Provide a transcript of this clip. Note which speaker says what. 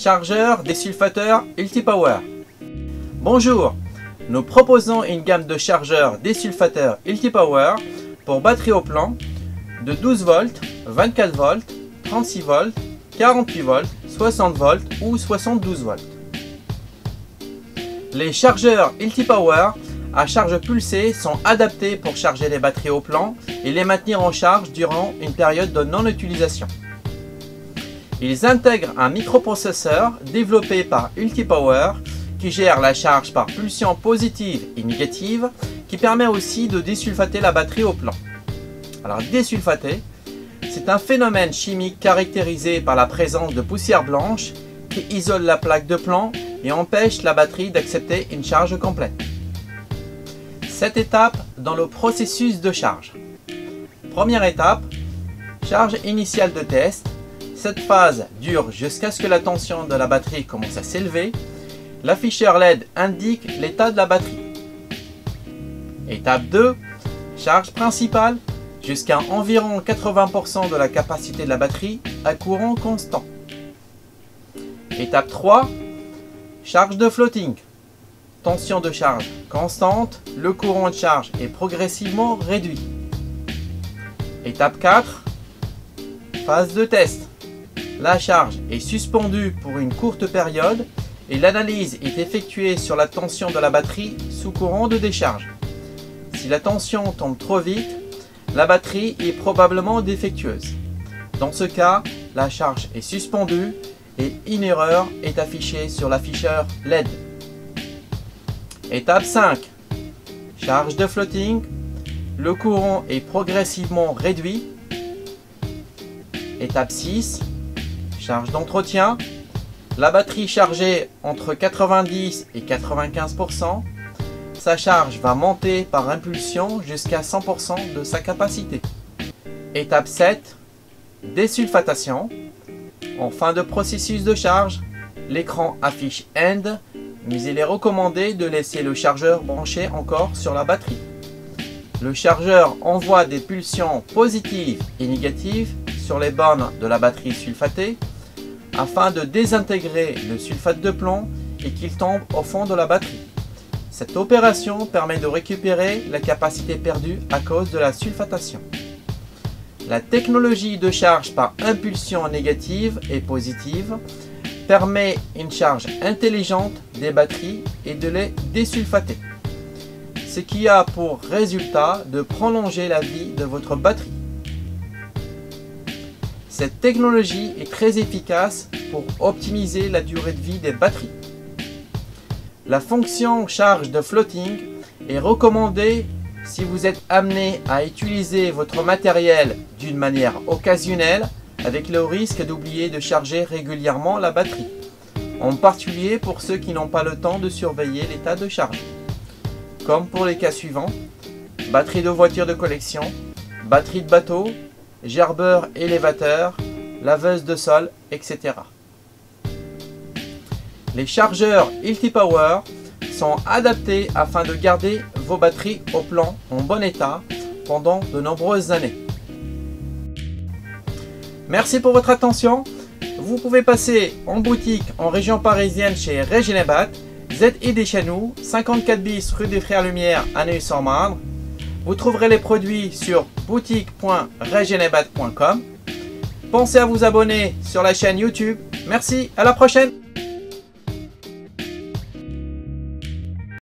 Speaker 1: Chargeur désulfateur Ultipower. Bonjour, nous proposons une gamme de chargeurs désulfateurs Ultipower pour batterie au plan de 12 volts, 24 volts, 36 volts, 48 volts, 60 volts ou 72 volts. Les chargeurs Ultipower à charge pulsée sont adaptés pour charger les batteries au plan et les maintenir en charge durant une période de non-utilisation. Ils intègrent un microprocesseur développé par Ultipower qui gère la charge par pulsion positive et négative, qui permet aussi de désulfater la batterie au plan. Alors désulfater, c'est un phénomène chimique caractérisé par la présence de poussière blanche qui isole la plaque de plan et empêche la batterie d'accepter une charge complète. 7 étapes dans le processus de charge. Première étape, charge initiale de test. Cette phase dure jusqu'à ce que la tension de la batterie commence à s'élever. L'afficheur LED indique l'état de la batterie. Étape 2, charge principale jusqu'à environ 80% de la capacité de la batterie à courant constant. Étape 3, charge de floating. Tension de charge constante, le courant de charge est progressivement réduit. Étape 4, phase de test. La charge est suspendue pour une courte période et l'analyse est effectuée sur la tension de la batterie sous courant de décharge. Si la tension tombe trop vite, la batterie est probablement défectueuse. Dans ce cas, la charge est suspendue et une erreur est affichée sur l'afficheur LED. Étape 5, charge de floating. Le courant est progressivement réduit. Étape 6, charge d'entretien. La batterie chargée entre 90 et 95%. Sa charge va monter par impulsion jusqu'à 100% de sa capacité. Étape 7, désulfatation. En fin de processus de charge, l'écran affiche END, mais il est recommandé de laisser le chargeur branché encore sur la batterie. Le chargeur envoie des pulsions positives et négatives sur les bornes de la batterie sulfatée afin de désintégrer le sulfate de plomb et qu'il tombe au fond de la batterie. Cette opération permet de récupérer la capacité perdue à cause de la sulfatation. La technologie de charge par impulsion négative et positive permet une charge intelligente des batteries et de les désulfater, ce qui a pour résultat de prolonger la vie de votre batterie. Cette technologie est très efficace pour optimiser la durée de vie des batteries. La fonction charge de floating est recommandée si vous êtes amené à utiliser votre matériel d'une manière occasionnelle avec le risque d'oublier de charger régulièrement la batterie, en particulier pour ceux qui n'ont pas le temps de surveiller l'état de charge, comme pour les cas suivants: batterie de voiture de collection, batterie de bateau, gerbeur élévateur, laveuse de sol, etc. Les chargeurs Ultipower sont adaptés afin de garder vos batteries au plan en bon état pendant de nombreuses années. Merci pour votre attention. Vous pouvez passer en boutique en région parisienne chez Regenebat, ZID chez nous, 54 bis rue des Frères Lumière à Neuilly-sur-Marne. Vous trouverez les produits sur boutique.regenebat.com. Pensez à vous abonner sur la chaîne YouTube. Merci, à la prochaine!